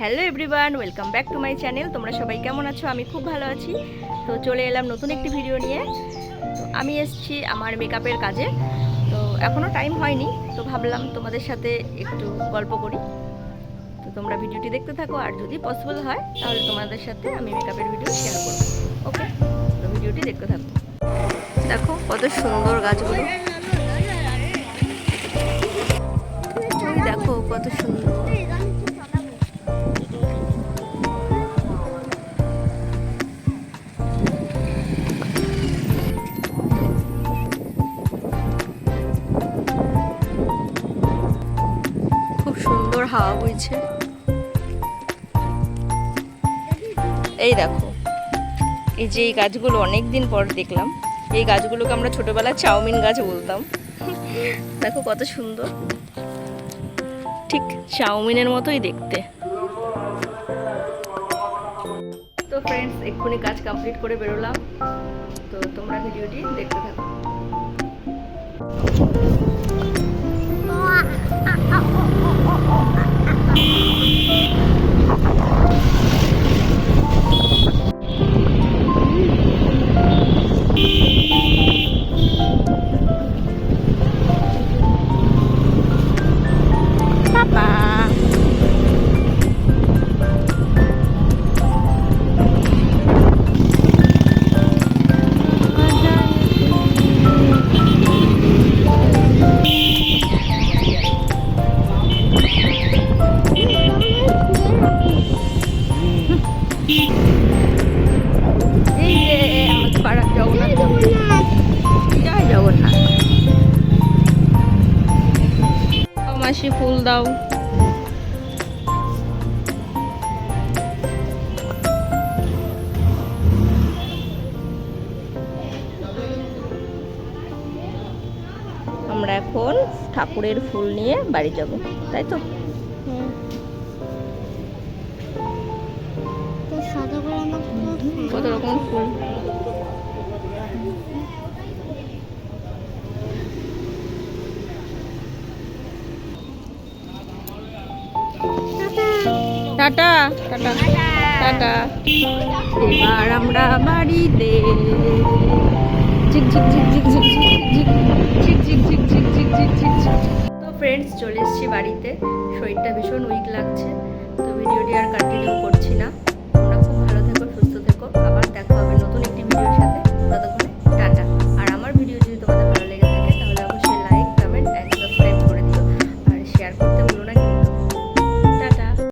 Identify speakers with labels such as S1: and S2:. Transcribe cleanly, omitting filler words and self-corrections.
S1: Hello everyone, welcome back to my channel. তোমরা সবাই কেমন আছো? আমি খুব ভালো আছি। তো চলে এলাম নতুন একটি ভিডিও নিয়ে। তো আমি এসেছি আমার মেকআপের কাজে। তো এখনও টাইম হয়নি, তো ভাবলাম তোমাদের সাথে একটু গল্প করি। তো তোমরা ভিডিওটি দেখতে থাকো, আর যদি পসিবল হয় তাহলে তোমাদের সাথে আমি মেকআপের ভিডিও শেয়ার করবো। ওকে, তো ভিডিওটি দেখতে থাকো। দেখো কত সুন্দর গাছগুলো, দেখো কত সুন্দর। খুব সুন্দর হাওয়া বইছে। এই দেখো, এই যে এই গাছগুলো অনেক দিন পর দেখলাম। এই গাছগুলোকে আমরা ছোটবেলায় চাউমিন গাছ বলতাম। দেখো কত সুন্দর, ঠিক চাউমিনের মতোই দেখতে। তো ফ্রেন্ডস, এক্ষুনি কাজ কমপ্লিট করে বেরোলাম। তো তোমরা ভিডিওটি দেখতে থাকো। মাসি ফুল দাও। আমরা এখন ঠাকুরের ফুল নিয়ে বাড়ি যাব, তাই তো? কত রকম ফুল। Tata tata tata. এবার আমরা বাড়িতে। ঝিক ঝিক ঝিক ঝিক ঝিক ঝিক ঝিক ঝিক ঝিক ঝিক ঝিক ঝিক ঝিক ঝিক। তো ফ্রেন্ডস, চলে এসেছি বাড়িতে। শরীরটা ভীষণ উইক লাগছে, তো ভিডিওটি আর কন্টিনিউ করছি না।